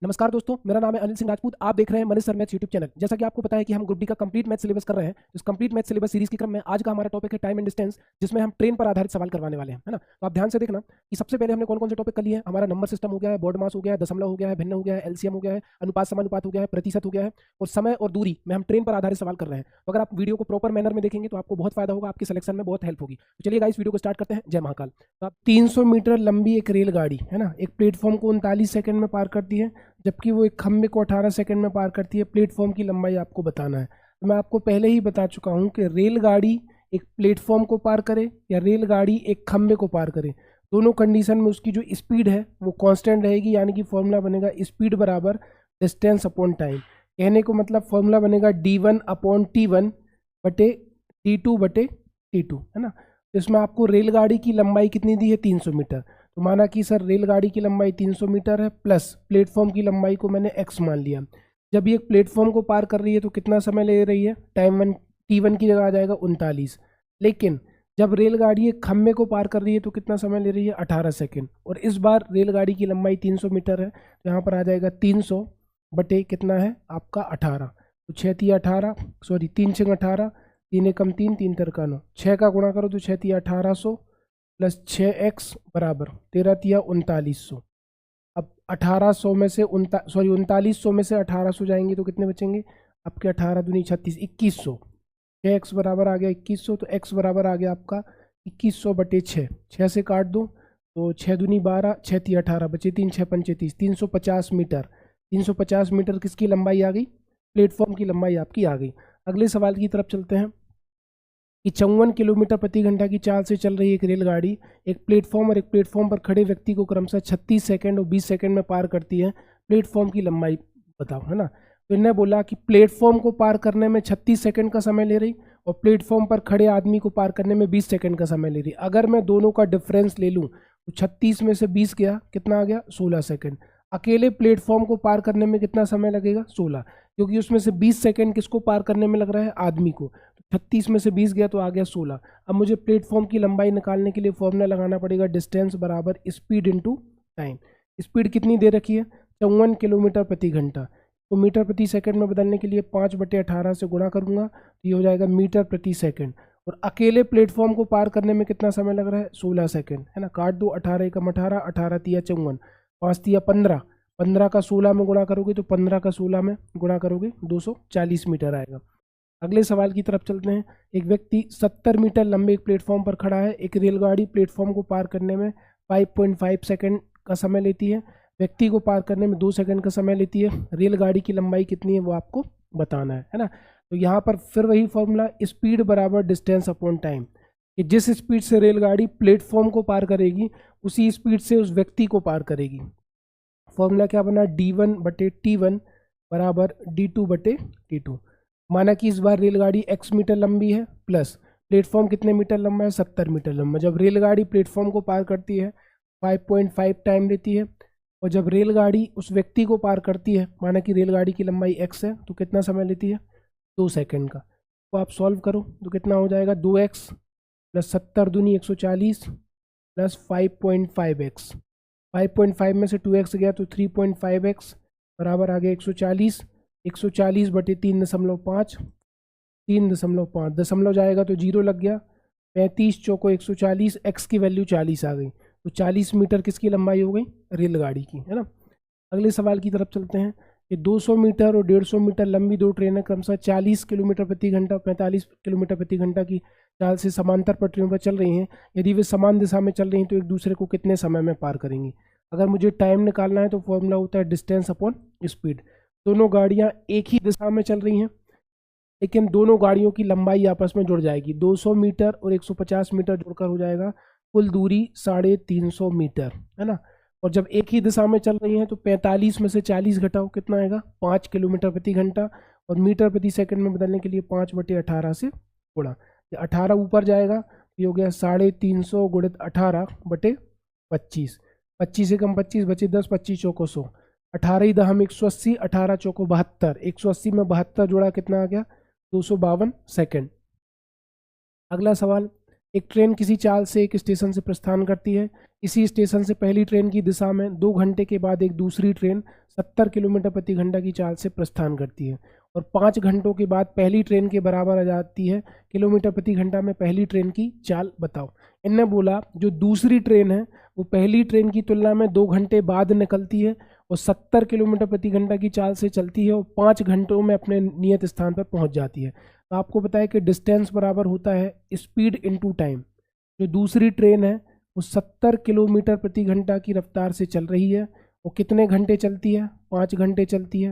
नमस्कार दोस्तों, मेरा नाम है अनिल सिंह राजपूत। आप देख रहे हैं Manish sir maths YouTube channel. जैसा कि आपको पता है कि हम ग्रुप डी का कंप्लीट मैथ सिलेबस कर रहे हैं। इस कंप्लीट मैथ सिलेबस सीरीज के क्रम में आज का हमारा टॉपिक है टाइम एंड डिस्टेंस, जिसमें हम ट्रेन पर आधारित सवाल करवाने वाले हैं, है ना। तो आप ध्यान से देखना कि सबसे पहले हमने कौन कौन से टॉपिक कर लिए हैं। हमारा नंबर सिस्टम हो गया है, बोर्ड मास हो गया है, दशमलव हो गया है, भिन्न हो गया है, एलसीएम हो गया है, अनुपात समानुपात हो गया है, प्रतिशत हो गया है, और समय और दूरी में हम ट्रेन पर आधारित सवाल कर रहे हैं। तो अगर आप वीडियो को प्रॉपर मैनर में देखेंगे तो आपको बहुत फायदा होगा, आपकी सिलेक्शन में बहुत हेल्प होगी। तो चलिए गाइस, वीडियो को स्टार्ट करते हैं। जय महाकाल। तो आप 300 मीटर लंबी एक रेलगाड़ी, है ना, एक प्लेटफॉर्म को 39 सेकंड में पार करती है, जबकि वो एक खंबे को 18 सेकंड में पार करती है। प्लेटफॉर्म की लंबाई आपको बताना है। तो मैं आपको पहले ही बता चुका हूं कि रेलगाड़ी एक प्लेटफॉर्म को पार करे या रेलगाड़ी एक खंबे को पार करे, दोनों कंडीशन में उसकी जो स्पीड है वो कांस्टेंट रहेगी। यानी कि फॉर्मूला बनेगा स्पीड बराबर डिस्टेंस अपॉन टाइम। कहने को मतलब फॉर्मूला बनेगा d1 अपॉन t1 बटे d2 बटे t2, है ना। तो इसमें आपको रेलगाड़ी की लंबाई कितनी दी है, 300 मीटर। तो माना कि सर रेलगाड़ी की लंबाई 300 मीटर है, प्लस प्लेटफॉर्म की लंबाई को मैंने x मान लिया। जब ये प्लेटफॉर्म को पार कर रही है तो कितना समय ले रही है, टाइम वन t1 की जगह आ जाएगा 39। लेकिन जब रेलगाड़ी एक खंबे को पार कर रही है तो कितना समय ले रही है, 18 सेकेंड। और इस बार रेलगाड़ी की लंबाई 300 मीटर है, तो यहाँ पर आ जाएगा 300 बटे कितना है आपका 18। तो 6 तिया 18, सॉरी 3 6 18, 3 एकम 3, 3 तिरका 9, 6 का गुणा करो तो 6 तिया 1800 प्लस 6x बराबर 13 तिया 3900। अब 1800 में से 3900 में से 1800 जाएंगे तो कितने बचेंगे आपके, 18 दूनी 36, 2100। 6x बराबर आ गया 2100, तो x बराबर आ गया आपका 2100 बटे 6। 6 से काट दो तो 6 दूनी 12, 6 ती 18, बचे 3 6 पंचे 30, 350 मीटर। 350 मीटर किसकी लंबाई आ गई, प्लेटफॉर्म की लंबाई आपकी आ गई। अगले सवाल की तरफ चलते हैं कि 54 किलोमीटर प्रति घंटा की चाल से चल रही एक रेलगाड़ी एक प्लेटफॉर्म और एक प्लेटफॉर्म पर खड़े व्यक्ति को क्रमशः 36 सेकंड और 20 सेकंड में पार करती है। प्लेटफॉर्म की लंबाई बताओ, है ना। तो इन्हें बोला कि प्लेटफॉर्म को पार करने में 36 सेकंड का समय ले रही और प्लेटफॉर्म पर खड़े आदमी को पार करने में 20 सेकंड का समय ले रही। अगर मैं दोनों का डिफरेंस ले लूँ तो 36 में से 20 गया, कितना आ गया, 16 सेकंड। अकेले प्लेटफॉर्म को पार करने में कितना समय लगेगा, 16, क्योंकि उसमें से 20 सेकंड किसको पार करने में लग रहा है, आदमी को। 36 में से 20 गया तो आ गया 16। अब मुझे प्लेटफॉर्म की लंबाई निकालने के लिए फॉर्मूला लगाना पड़ेगा डिस्टेंस बराबर स्पीड इनटू टाइम। स्पीड कितनी दे रखी है, 54 किलोमीटर प्रति घंटा। तो मीटर प्रति सेकंड में बदलने के लिए 5/18 से गुणा करूंगा तो ये हो जाएगा मीटर प्रति सेकंड। और अकेले प्लेटफॉर्म को पार करने में कितना समय लग रहा है, 16 सेकंड, है ना। काट दो, 18 एकम 18, 18 तिया 54, 5 तिया 15, 15 का 16 में गुणा करोगे तो 15 का 16 में गुणा करोगे 240 मीटर आएगा। अगले सवाल की तरफ चलते हैं। एक व्यक्ति 70 मीटर लंबे एक प्लेटफॉर्म पर खड़ा है। एक रेलगाड़ी प्लेटफॉर्म को पार करने में 5.5 सेकंड का समय लेती है। व्यक्ति को पार करने में 2 सेकंड का समय लेती है। रेलगाड़ी की लंबाई कितनी है वो आपको बताना है ना। तो यहाँ पर फिर वही फॉर्मूला स्पीड बराबर डिस्टेंस अपॉन टाइम, कि जिस स्पीड से रेलगाड़ी प्लेटफॉर्म को पार करेगी उसी स्पीड से उस व्यक्ति को पार करेगी। फॉर्मूला क्या बना, d1 बटे t1 बराबर d2 बटे t2। माना कि इस बार रेलगाड़ी x मीटर लंबी है, प्लस प्लेटफॉर्म कितने मीटर लंबा है, 70 मीटर लंबा। जब रेलगाड़ी प्लेटफॉर्म को पार करती है 5.5 टाइम लेती है, और जब रेलगाड़ी उस व्यक्ति को पार करती है, माना कि रेलगाड़ी की लंबाई x है, तो कितना समय लेती है, 2 सेकंड का। तो आप सॉल्व करो तो कितना हो जाएगा, 2x प्लस 70 दूनी 140 प्लस 5.5x। 5.5 में से 2x गया तो 3.5x बराबर आ गया 140। 140 बटे 3.5, 3.5 दशमलव जाएगा तो 0 लग गया। 35 चौको 140, x की वैल्यू 40 आ गई। तो 40 मीटर किसकी लंबाई हो गई, रेलगाड़ी की, है ना। अगले सवाल की तरफ चलते हैं कि 200 मीटर और 150 मीटर लंबी दो ट्रेनें क्रमशः 40 किलोमीटर प्रति घंटा और 45 किलोमीटर प्रति घंटा की चाल से समांतर पटरियों पर चल रही हैं। यदि वे समान दिशा में चल रही हैं तो एक दूसरे को कितने समय में पार करेंगी। अगर मुझे टाइम निकालना है तो फॉर्मूला होता है डिस्टेंस अपॉन स्पीड। दोनों गाड़ियां एक ही दिशा में चल रही हैं, लेकिन दोनों गाड़ियों की लंबाई आपस में जुड़ जाएगी। 200 मीटर और 150 मीटर जुड़कर हो जाएगा कुल दूरी 350 मीटर, है ना। और जब एक ही दिशा में चल रही हैं तो 45 में से 40 घटाओ, कितना आएगा, 5 किलोमीटर प्रति घंटा। और मीटर प्रति सेकंड में बदलने के लिए 5/18 से गुणा, 18 ऊपर जाएगा, ये हो गया 350 गुणित 18 बटे 25। 25 से कम 25 बचे 10, 25 चौको 100, 18 ही दहम 180, 18 चौको 72, 180 में 72 जोड़ा कितना आ गया, 252 सेकंड। अगला सवाल एक ट्रेन किसी चाल से एक स्टेशन से प्रस्थान करती है। इसी स्टेशन से पहली ट्रेन की दिशा में 2 घंटे के बाद एक दूसरी ट्रेन 70 किलोमीटर प्रति घंटा की चाल से प्रस्थान करती है और 5 घंटों के बाद पहली ट्रेन के बराबर आ जाती है किलोमीटर प्रति घंटा में पहली ट्रेन की चाल बताओ। इनने बोला जो दूसरी ट्रेन है वो पहली ट्रेन की तुलना में 2 घंटे बाद निकलती है और 70 किलोमीटर प्रति घंटा की चाल से चलती है और 5 घंटों में अपने नियत स्थान पर पहुंच जाती है। तो आपको पता है कि डिस्टेंस बराबर होता है स्पीड इनटू टाइम। जो दूसरी ट्रेन है वो 70 किलोमीटर प्रति घंटा की रफ्तार से चल रही है। वो कितने घंटे चलती है? 5 घंटे चलती है।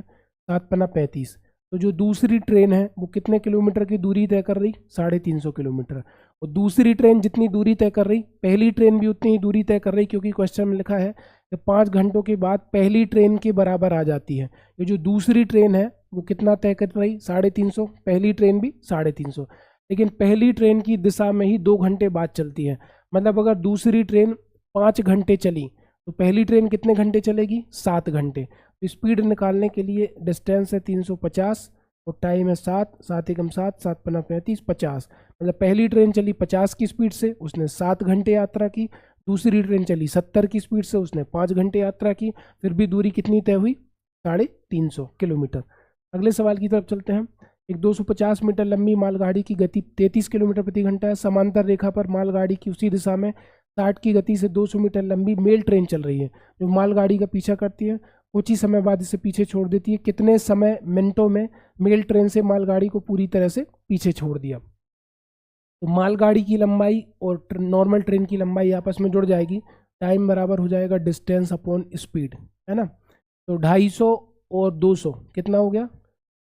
7 पन्ना 35। तो जो दूसरी ट्रेन है वो कितने किलोमीटर की दूरी तय कर रही? 350 किलोमीटर। और दूसरी ट्रेन जितनी दूरी तय कर रही पहली ट्रेन भी उतनी ही दूरी तय कर रही, क्योंकि क्वेश्चन में लिखा है कि 5 घंटों के बाद पहली ट्रेन के बराबर आ जाती है। ये जो दूसरी ट्रेन है वो कितना तय कर रही? 350। पहली ट्रेन भी 350, लेकिन पहली ट्रेन की दिशा में ही 2 घंटे बाद चलती है। मतलब अगर दूसरी ट्रेन 5 घंटे चली तो पहली ट्रेन कितने घंटे चलेगी? 7 घंटे। तो स्पीड निकालने के लिए डिस्टेंस है 350 और टाइम है 7, 7 एकम 7, 7 पन्ना 35, 50। मतलब पहली ट्रेन चली 50 की स्पीड से, उसने 7 घंटे यात्रा की। दूसरी ट्रेन चली 70 की स्पीड से, उसने 5 घंटे यात्रा की। फिर भी दूरी कितनी तय हुई? 350 किलोमीटर। अगले सवाल की तरफ चलते हैं। एक 250 मीटर लंबी मालगाड़ी की गति 33 किलोमीटर प्रति घंटा है। समांतर रेखा पर मालगाड़ी की उसी दिशा में 60 की गति से 200 मीटर लंबी मेल ट्रेन चल रही है, जो मालगाड़ी का पीछा करती है। कुछ ही समय बाद इसे पीछे छोड़ देती है। कितने समय मिनटों में मेल ट्रेन से मालगाड़ी को पूरी तरह से पीछे छोड़ दिया? तो मालगाड़ी की लंबाई और नॉर्मल ट्रेन की लंबाई आपस में जुड़ जाएगी। टाइम बराबर हो जाएगा डिस्टेंस अपॉन स्पीड, है ना। तो 250 और 200 कितना हो गया?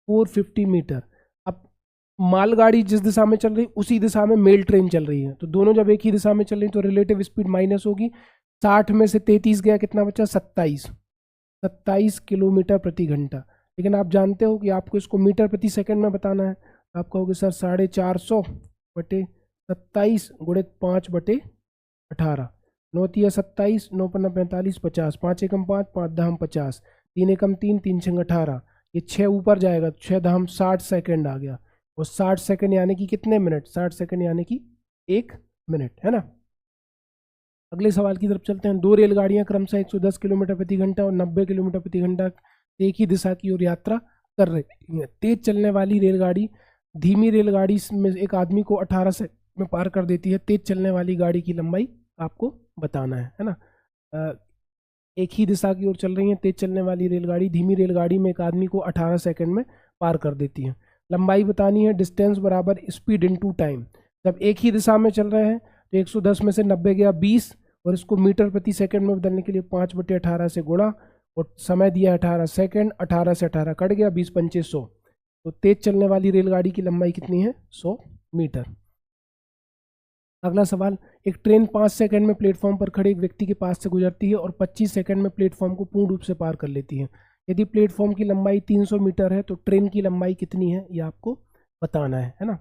450 मीटर। अब मालगाड़ी जिस दिशा में चल रही उसी दिशा में मेल ट्रेन चल रही है, तो दोनों जब एक ही दिशा में चल रही तो रिलेटिव स्पीड माइनस होगी। 60 में से 33 गया, कितना बचा? 27 किलोमीटर प्रति घंटा। लेकिन आप जानते हो कि आपको इसको मीटर प्रति सेकंड में बताना है। आप कहोगे सर 450 बटे 27 गुणित 5/18। 9 तिया 27, 9 पन्ना 45, 50। 5 एकम 5, 5 दहम 50, 3 एकम 3, 3 छंग 18। ये 6 ऊपर जाएगा, 6 दहम 60 सेकंड आ गया। और 60 सेकंड यानी कि कितने मिनट? 60 सेकंड यानी कि 1 मिनट, है ना। अगले सवाल की तरफ चलते हैं। 2 रेलगाड़ियां क्रमशः 110 किलोमीटर प्रति घंटा और 90 किलोमीटर प्रति घंटा एक ही दिशा की ओर यात्रा कर रही है। तेज चलने वाली रेलगाड़ी धीमी रेलगाड़ी में एक आदमी को 18 सेकंड में पार कर देती है। तेज चलने वाली गाड़ी की लंबाई आपको बताना है ना। एक ही दिशा की ओर चल रही है तेज चलने वाली रेलगाड़ी, धीमी रेलगाड़ी में एक आदमी को 18 सेकंड में पार कर देती है। लंबाई बतानी है, डिस्टेंस बराबर स्पीड इनटू टाइम। जब एक ही दिशा में चल रहे हैं तो 110 में से 90 गया 20, और इसको मीटर प्रति सेकंड में बदलने के लिए 5/18 से गुणा, और समय दिया 18 सेकंड। 18 से 18 कट गया, 20 पंचे 100। तो तेज चलने वाली रेलगाड़ी की लंबाई कितनी है? 100 मीटर। अगला सवाल। एक ट्रेन 5 सेकंड में प्लेटफॉर्म पर खड़े एक व्यक्ति के पास से गुजरती है और 25 सेकंड में प्लेटफॉर्म को पूर्ण रूप से पार कर लेती है। यदि प्लेटफॉर्म की लंबाई 300 मीटर है तो ट्रेन की लंबाई कितनी है, ये आपको बताना है ना।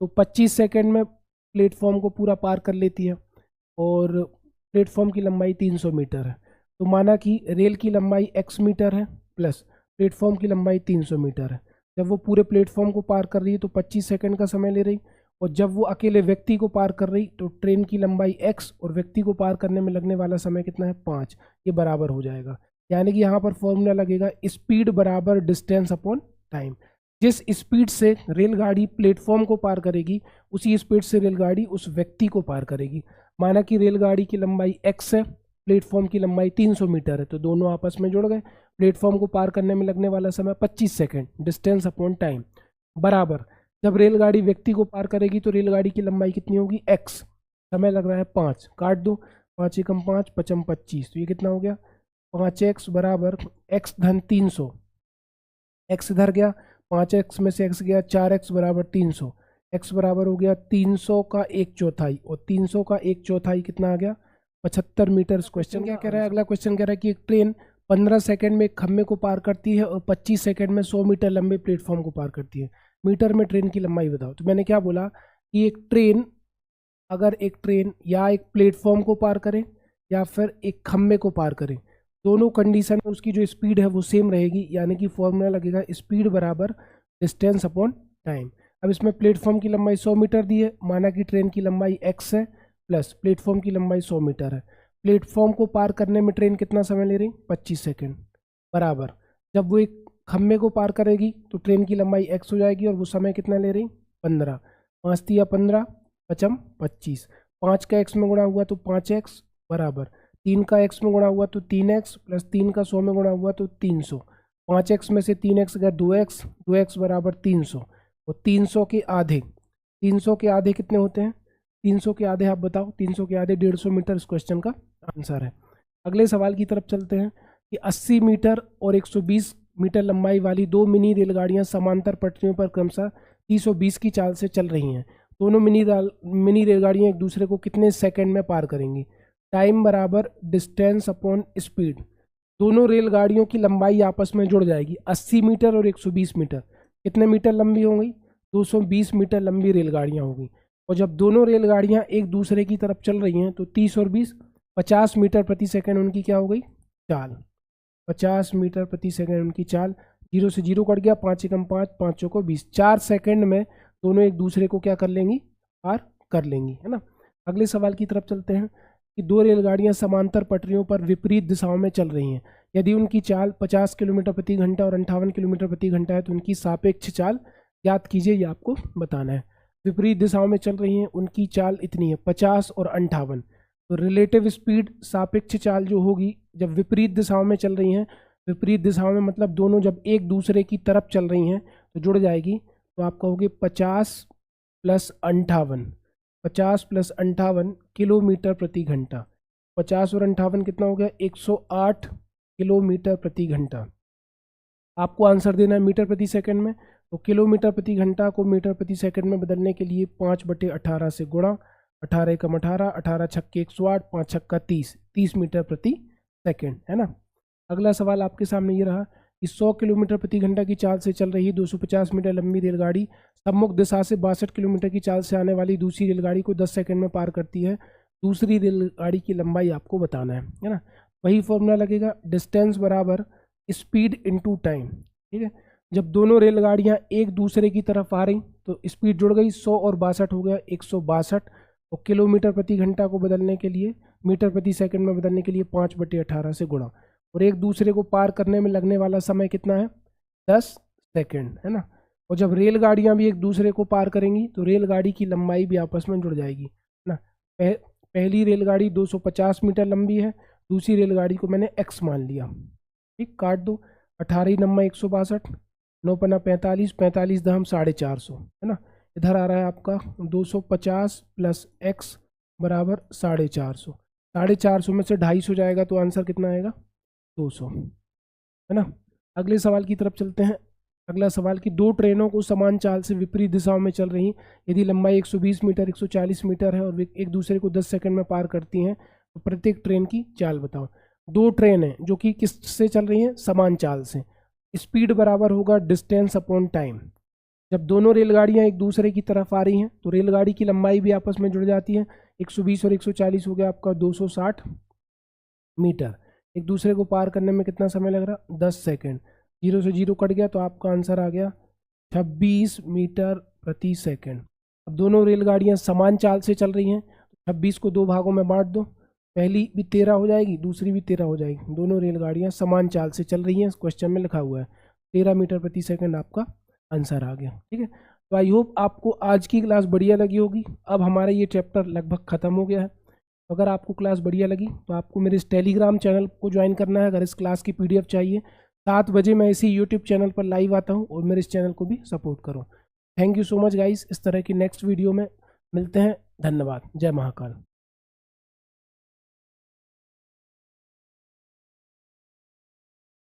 तो 25 सेकंड में प्लेटफॉर्म को पूरा पार कर लेती है और प्लेटफॉर्म की लंबाई 300 मीटर है। तो माना कि रेल की लंबाई x मीटर है प्लस प्लेटफॉर्म की लंबाई 300 मीटर है। जब वो पूरे प्लेटफॉर्म को पार कर रही है तो 25 सेकंड का समय ले रही, और जब वो अकेले व्यक्ति को पार कर रही तो ट्रेन की लंबाई x और व्यक्ति को पार करने में लगने वाला समय कितना है? 5। ये बराबर हो जाएगा। यानी कि यहाँ पर फॉर्मूला लगेगा स्पीड बराबर डिस्टेंस अपॉन टाइम। जिस स्पीड से रेलगाड़ी प्लेटफॉर्म को पार करेगी उसी स्पीड से रेलगाड़ी उस व्यक्ति को पार करेगी। माना कि रेलगाड़ी की लंबाई x है, प्लेटफॉर्म की लंबाई 300 मीटर है, तो दोनों आपस में जुड़ गए। प्लेटफॉर्म को पार करने में लगने वाला समय 25 सेकंड, डिस्टेंस अपॉन टाइम, बराबर जब रेलगाड़ी व्यक्ति को पार करेगी तो रेलगाड़ी की लंबाई कितनी होगी? x, समय लग रहा है 5, काट दो। 5 एकम 5, 5 25, तो ये कितना हो गया? 5x बराबर x धन 300। x इधर गया, 5x में से x गया, 4x बराबर 300। x बराबर हो गया 300 का 1/4, और 300 का 1/4 कितना आ गया? 75 मीटर। इस क्वेश्चन क्या कह रहा है? अगला क्वेश्चन कह रहा है कि एक ट्रेन 15 सेकंड में एक खम्भे को पार करती है और 25 सेकंड में 100 मीटर लंबे प्लेटफॉर्म को पार करती है। मीटर में ट्रेन की लंबाई बताओ। तो मैंने क्या बोला कि एक ट्रेन अगर एक ट्रेन या एक प्लेटफॉर्म को पार करे या फिर एक खम्भे को पार करे, दोनों कंडीशन में उसकी जो स्पीड है वो सेम रहेगी। यानी कि फॉर्मूला लगेगा स्पीड बराबर डिस्टेंस अपॉन टाइम। अब इसमें प्लेटफॉर्म की लंबाई 100 मीटर दी है, माना कि ट्रेन की लंबाई x है प्लस प्लेटफॉर्म की लंबाई 100 मीटर है। प्लेटफॉर्म को पार करने में ट्रेन कितना समय ले रही, 25 सेकेंड, बराबर जब वो एक खम्भे को पार करेगी तो ट्रेन की लंबाई x हो जाएगी और वो समय कितना ले रही, 15। 5 तिया 15, 5 25, 5 का x में गुणा हुआ तो 5x बराबर 3 का x में गुणा हुआ तो 3x प्लस 3 का 100 में गुणा हुआ तो 300। 5x में से 3x गया 2x, 2x बराबर 300 और 300 के आधे, 300 के आधे कितने होते हैं, 300 के आधे आप बताओ, 300 के आधे 150 मीटर इस क्वेश्चन का आंसर है। अगले सवाल की तरफ चलते हैं कि 80 मीटर और 120 मीटर लंबाई वाली दो मिनी रेलगाड़ियां समांतर पटरियों पर क्रमशः 320 की चाल से चल रही हैं। दोनों मिनी रेलगाड़ियां एक दूसरे को कितने सेकंड में पार करेंगी। टाइम बराबर डिस्टेंस अपॉन स्पीड। दोनों रेलगाड़ियों की लंबाई आपस में जुड़ जाएगी। 80 मीटर और 120 मीटर कितने मीटर लंबी होंगी, 220 मीटर लंबी रेलगाड़ियां होंगी। और जब दोनों रेलगाड़ियां एक दूसरे की तरफ चल रही हैं तो 30 और 20 50 मीटर प्रति सेकंड उनकी क्या हो गई, चाल। 50 मीटर प्रति सेकंड उनकी चाल। 0 से 0 कट गया, 5 एकम 5, 5 चौको 20, 4 सेकंड में दोनों एक दूसरे को क्या कर लेंगी, पार कर लेंगी, है ना। अगले सवाल की तरफ चलते हैं कि दो रेलगाड़ियां समांतर पटरियों पर विपरीत दिशाओं में चल रही हैं। यदि उनकी चाल 50 किलोमीटर प्रति घंटा और 58 किलोमीटर प्रति घंटा है तो उनकी सापेक्ष चाल ज्ञात कीजिए, ये आपको बताना है। विपरीत दिशाओं में चल रही हैं, उनकी चाल इतनी है 50 और 58। तो रिलेटिव स्पीड, सापेक्ष चाल जो होगी जब विपरीत दिशाओं में चल रही हैं, विपरीत दिशाओं में मतलब दोनों जब एक दूसरे की तरफ चल रही हैं तो जुड़ जाएगी। तो आप कहोगे 50 प्लस 58, 50 प्लस 58 किलोमीटर प्रति घंटा। 50 और 58 कितना हो गया, 108 किलोमीटर प्रति घंटा। आपको आंसर देना है मीटर प्रति सेकंड में। तो किलोमीटर प्रति घंटा को मीटर प्रति सेकंड में बदलने के लिए 5/18 से गुणा, 18 एकम 18, 18 छक्के 108, 5 छक्का 30, 30 मीटर प्रति सेकंड, है ना। अगला सवाल आपके सामने ये रहा कि 100 किलोमीटर प्रति घंटा की चाल से चल रही 250 मीटर लंबी रेलगाड़ी सम्मुख दिशा से 62 किलोमीटर की चाल से आने वाली दूसरी रेलगाड़ी को 10 सेकंड में पार करती है। दूसरी रेलगाड़ी की लंबाई आपको बताना है ना। वही फॉर्मूला लगेगा, डिस्टेंस बराबर स्पीड इनटू टाइम, ठीक है। जब दोनों रेलगाड़ियां एक दूसरे की तरफ आ रही तो स्पीड जुड़ गई, 100 और 62 हो गया 162। और किलोमीटर प्रति घंटा को बदलने के लिए मीटर प्रति सेकंड में बदलने के लिए 5/18 से गुणा। और एक दूसरे को पार करने में लगने वाला समय कितना है, 10 सेकंड, है ना। और जब रेलगाड़ियां भी एक दूसरे को पार करेंगी तो रेलगाड़ी की लंबाई भी आपस में जुड़ जाएगी, है ना। पहली रेलगाड़ी 250 मीटर लंबी है, दूसरी रेलगाड़ी को मैंने x मान लिया, ठीक, काट दो। 18 नंबर 162, 9 पन्ना 45, 45 दहम 450, है ना। इधर आ रहा है आपका 250 प्लस x बराबर 450। 450 में से 250 हो जाएगा तो आंसर कितना आएगा, 200, है ना। अगले सवाल की तरफ चलते हैं। अगला सवाल कि दो ट्रेनों को समान चाल से विपरीत दिशाओं में चल रही, यदि लंबाई 120 मीटर 140 मीटर है और वे एक दूसरे को 10 सेकंड में पार करती हैं तो प्रत्येक ट्रेन की चाल बताओ। दो ट्रेन हैं जो कि किस से चल रही हैं, समान चाल से। स्पीड बराबर होगा डिस्टेंस अपॉन टाइम। जब दोनों रेलगाड़ियां एक दूसरे की तरफ आ रही हैं तो रेलगाड़ी की लंबाई भी आपस में जुड़ जाती है। 120 और 140 हो गया आपका 260 मीटर। एक दूसरे को पार करने में कितना समय लग रहा, 10 सेकंड। 0 से 0 कट गया तो आपका आंसर आ गया 26 मीटर प्रति सेकंड। अब दोनों रेलगाड़ियां समान चाल से चल रही हैं तो 26 को दो भागों में बांट दो, पहली भी 13 हो जाएगी, दूसरी भी 13 हो जाएगी। दोनों रेलगाड़ियां समान चाल से चल रही हैं, इस क्वेश्चन में लिखा हुआ है 13 मीटर प्रति सेकंड आपका आंसर आ गया, ठीक है। तो आई होप आपको आज की क्लास बढ़िया लगी होगी। अब हमारा ये चैप्टर लगभग ख़त्म हो गया है। अगर आपको क्लास बढ़िया लगी तो आपको मेरे इस टेलीग्राम चैनल को ज्वाइन करना है। अगर इस क्लास की PDF चाहिए, 7 बजे मैं इसी YouTube चैनल पर लाइव आता हूँ और मेरे इस चैनल को भी सपोर्ट करो। Thank you so much guys. इस तरह की नेक्स्ट वीडियो में मिलते हैं। धन्यवाद। जय महाकाल।